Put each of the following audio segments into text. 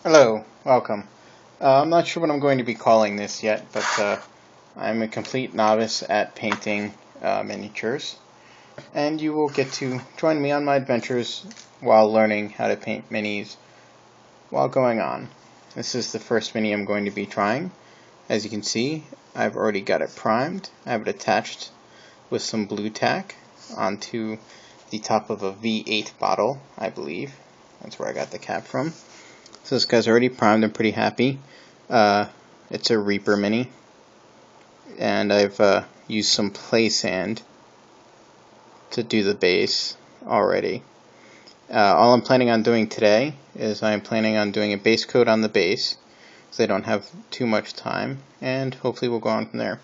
Hello, welcome. I'm not sure what I'm going to be calling this yet, but I'm a complete novice at painting miniatures, and you will get to join me on my adventures while learning how to paint minis while going on. This is the first mini I'm going to be trying. As you can see, I've already got it primed. I have it attached with some blue tack onto the top of a V8 bottle, I believe. That's where I got the cap from. So this guy's already primed. I'm pretty happy. It's a Reaper Mini, and I've used some play sand to do the base already. All I'm planning on doing today is I'm planning on doing a base coat on the base, because I don't have too much time, and hopefully we'll go on from there.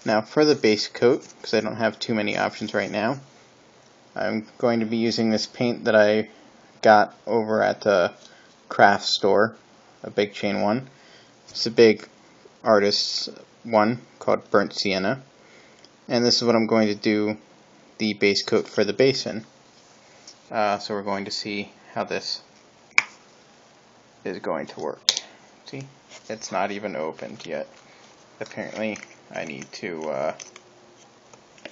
Now for the base coat, because I don't have too many options right now, I'm going to be using this paint that I got over at the craft store, a big chain one. It's a big artist's one called Burnt Sienna, and this is what I'm going to do the base coat for the base in. So we're going to see how this is going to work. See, it's not even opened yet. Apparently I need to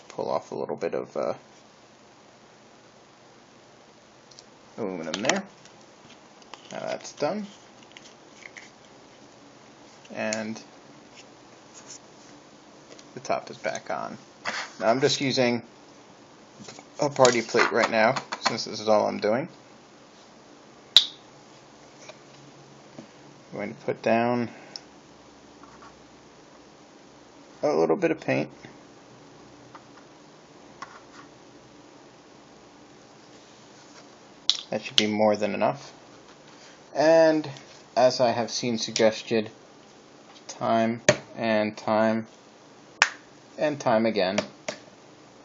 pull off a little bit of aluminum there. Now that's done, and the top is back on. Now I'm just using a party plate right now, since this is all I'm doing. I'm going to put down a little bit of paint. That should be more than enough. And as I have seen suggested time and time and time again,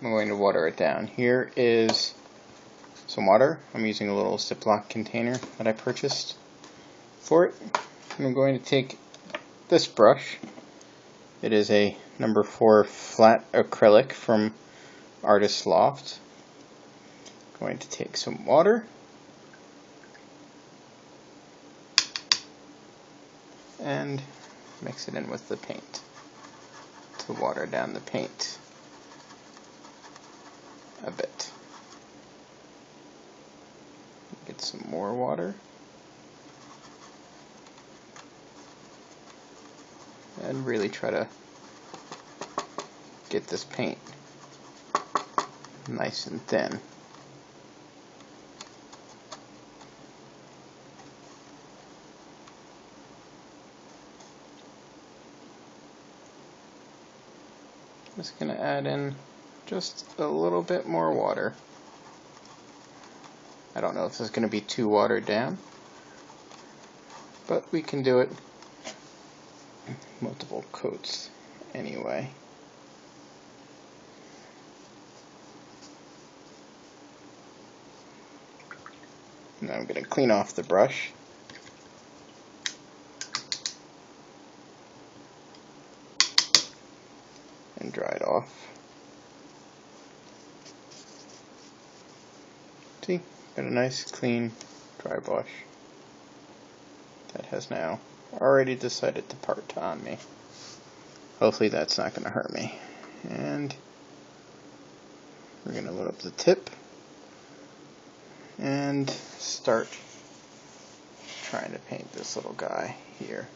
I'm going to water it down. Here is some water. I'm using a little Ziploc container that I purchased for it. I'm going to take this brush. It is a number 4 flat acrylic from Artist Loft. I'm going to take some water and mix it in with the paint to water down the paint a bit. Get some more water and really try to get this paint nice and thin. Just going to add in just a little bit more water. I don't know if this is going to be too watered down, but we can do it multiple coats anyway. Now I'm going to clean off the brush. And dry it off. See, got a nice clean dry brush that has now already decided to part on me. Hopefully that's not going to hurt me. And we're going to load up the tip and start trying to paint this little guy here.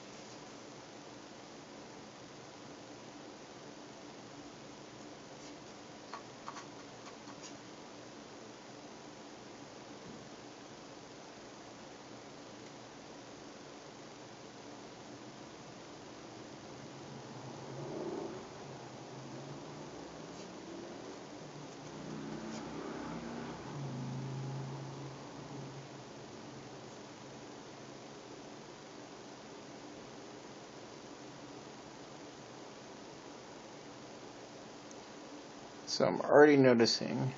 So I'm already noticing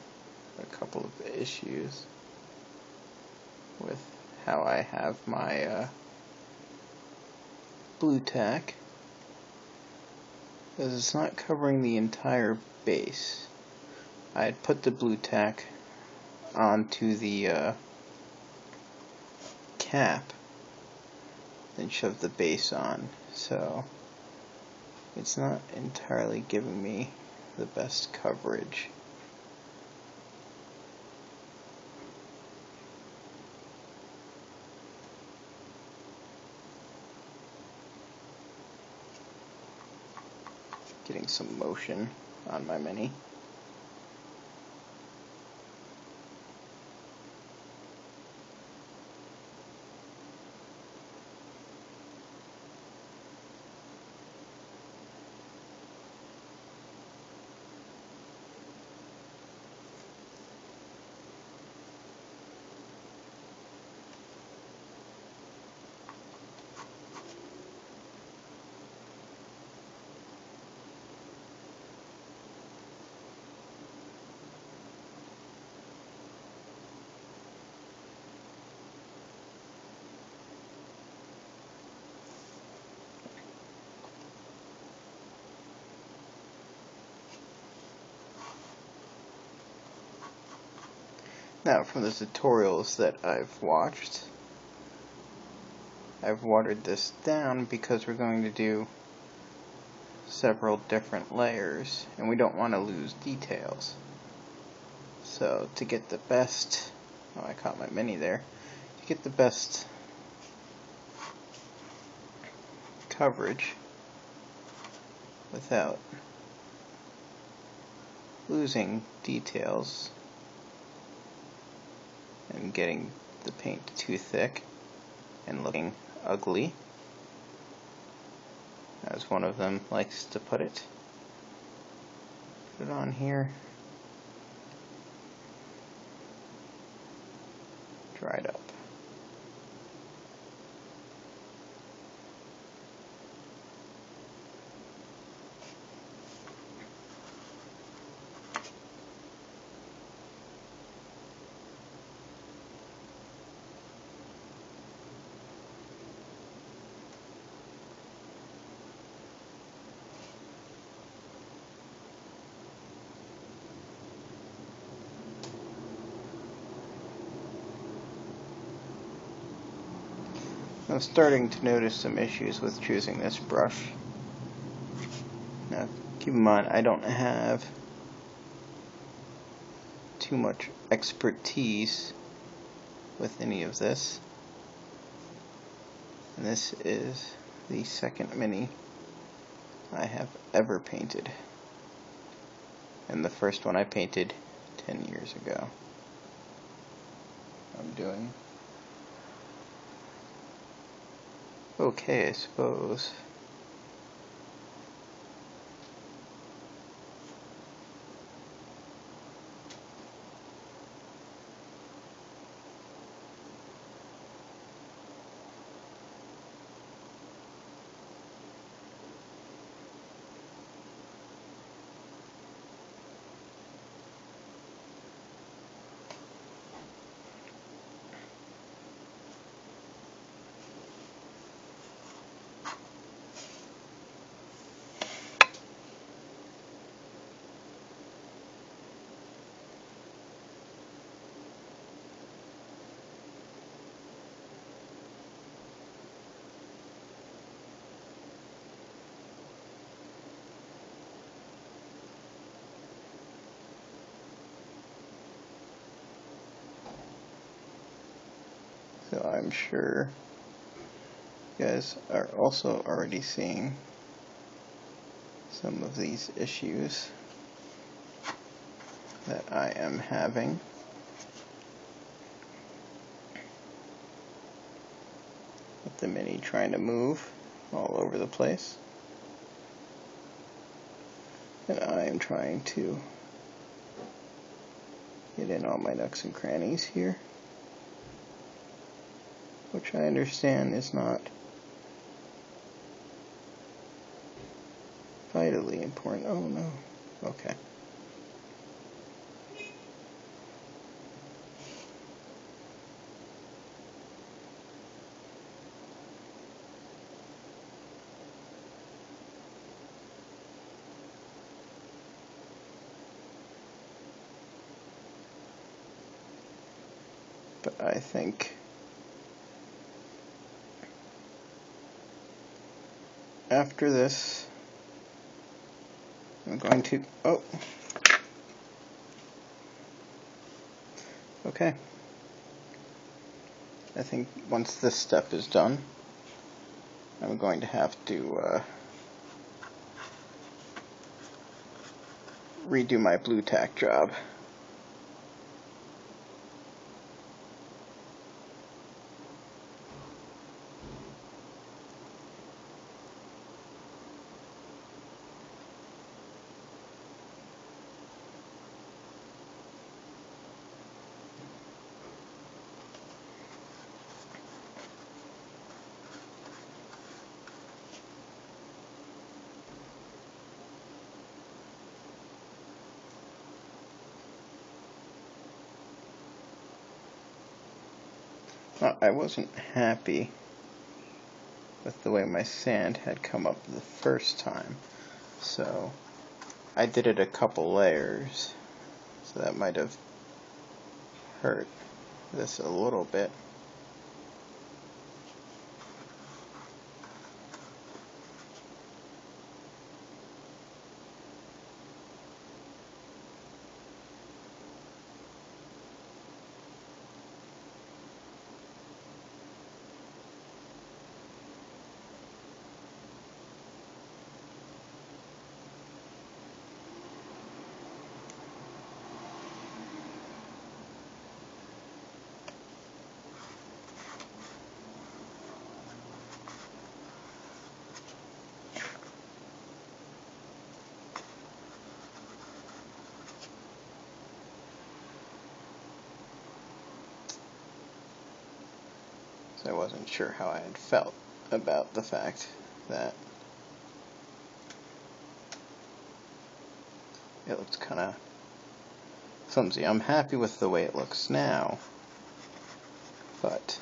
a couple of issues with how I have my blue tack, because it's not covering the entire base. I had put the blue tack onto the cap, then shove the base on, so it's not entirely giving me the best coverage. Getting some motion on my Mini. Now, from the tutorials that I've watched, I've watered this down because we're going to do several different layers and we don't want to lose details. So to get the best, oh, I caught my Mini there, to get the best coverage without losing details and getting the paint too thick and looking ugly, as one of them likes to put it. Put it on here. Dried up. I'm starting to notice some issues with choosing this brush. Now, keep in mind, I don't have too much expertise with any of this. And this is the second Mini I have ever painted. And the first one I painted 10 years ago. I'm doing okay, I suppose. So I'm sure you guys are also already seeing some of these issues that I am having. With the Mini trying to move all over the place. And I am trying to get in all my nooks and crannies here, which I understand is not vitally important. Oh no. Okay. But I think after this, I'm going to, oh, okay. I think once this step is done, I'm going to have to redo my blue tack job. I wasn't happy with the way my sand had come up the first time, so I did it a couple layers, so that might have hurt this a little bit. So I wasn't sure how I had felt about the fact that it looked kind of flimsy. I'm happy with the way it looks now, but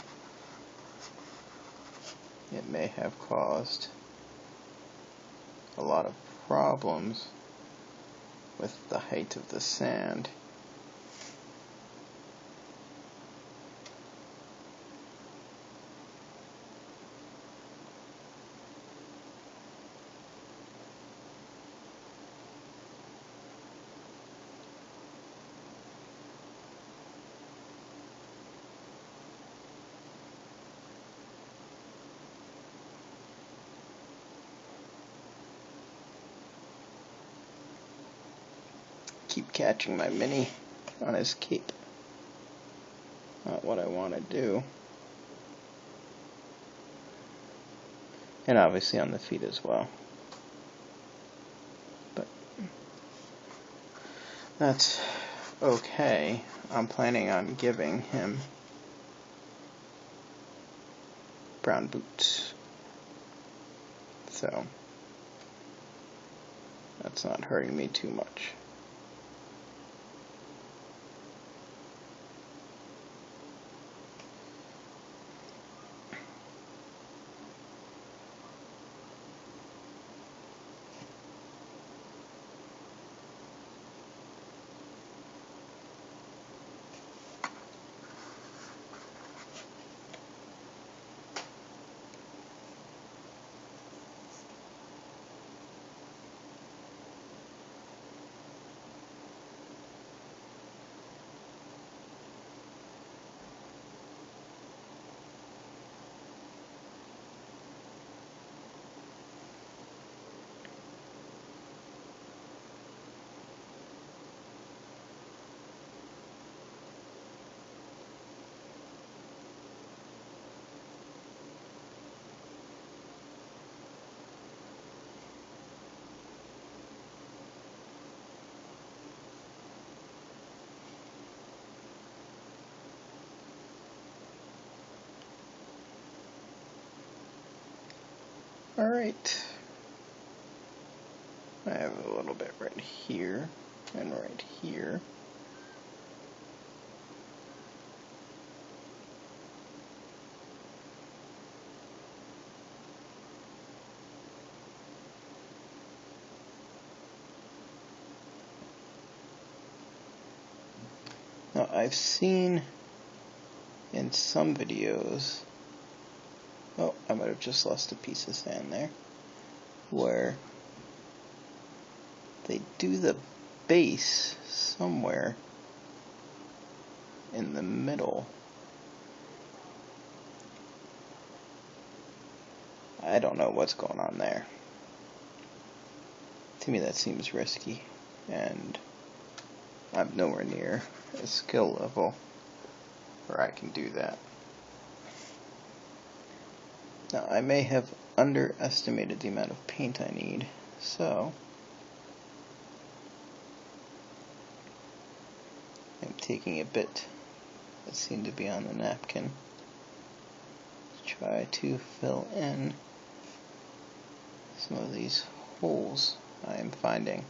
it may have caused a lot of problems with the height of the sand. Keep catching my mini on his cape. Not what I want to do. And obviously on the feet as well. But that's okay. I'm planning on giving him brown boots. So that's not hurting me too much. Alright, I have a little bit right here and right here. Now I've seen in some videos, oh, I might have just lost a piece of sand there. where they do the base somewhere in the middle. I don't know what's going on there. To me that seems risky, and I'm nowhere near a skill level where I can do that. Now I may have underestimated the amount of paint I need, so I'm taking a bit that seemed to be on the napkin to try to fill in some of these holes I am finding.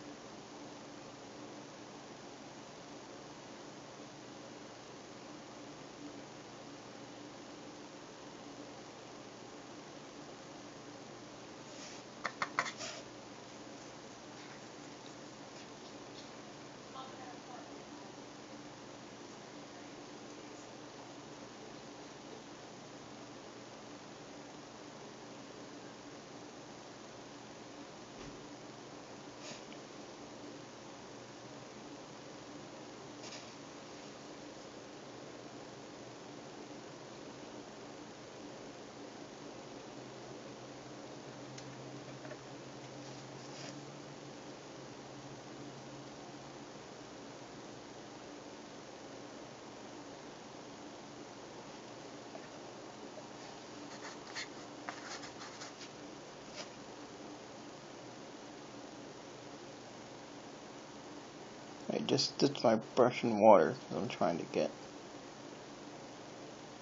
I just dipped my brush in water because I'm trying to get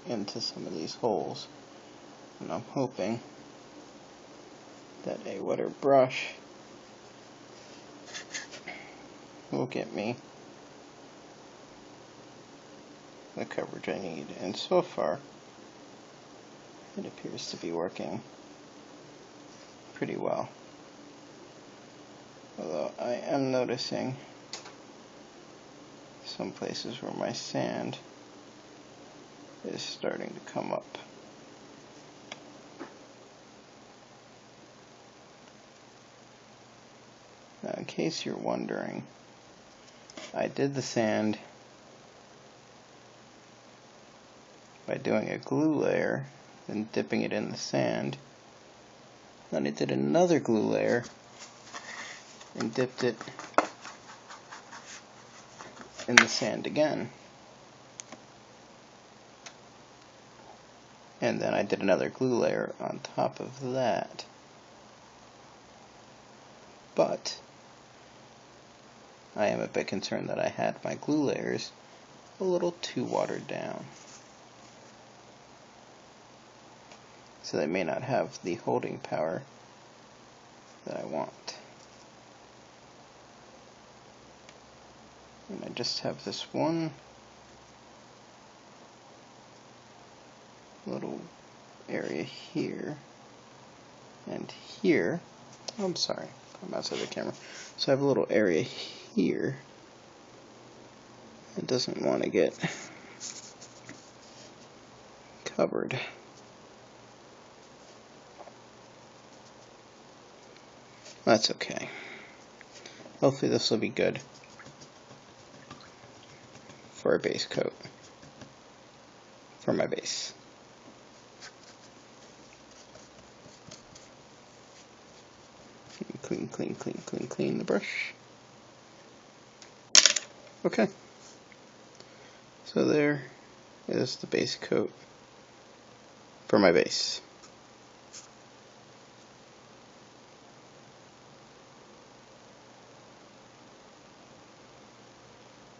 into some of these holes, and I'm hoping that a wetter brush will get me the coverage I need, and so far it appears to be working pretty well. Although I am noticing some places where my sand is starting to come up. Now, in case you're wondering, I did the sand by doing a glue layer and dipping it in the sand. Then I did another glue layer and dipped it in the sand again. And then I did another glue layer on top of that. But I am a bit concerned that I had my glue layers a little too watered down. So they may not have the holding power that I want. And I just have this one little area here and here. Oh, I'm sorry, I'm outside the camera. So I have a little area here. It doesn't want to get covered. That's okay. Hopefully this will be good for a base coat for my base. Clean, clean, clean, clean, clean the brush. Okay. So there is the base coat for my base.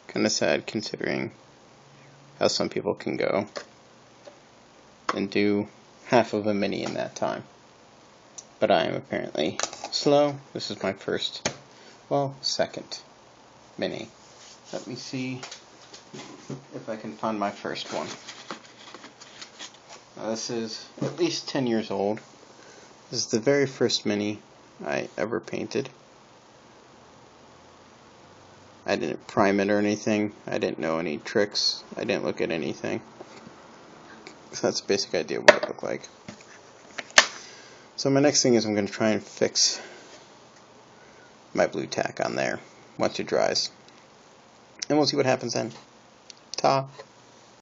Kind of sad considering how some people can go and do half of a mini in that time. But I am apparently slow. This is my first, well, second mini. Let me see if I can find my first one. Now, this is at least 10 years old. This is the very first mini I ever painted. I didn't prime it or anything. I didn't know any tricks. I didn't look at anything. So that's the basic idea of what it looked like. So my next thing is I'm going to try and fix my blue tack on there once it dries. And we'll see what happens then. Ta!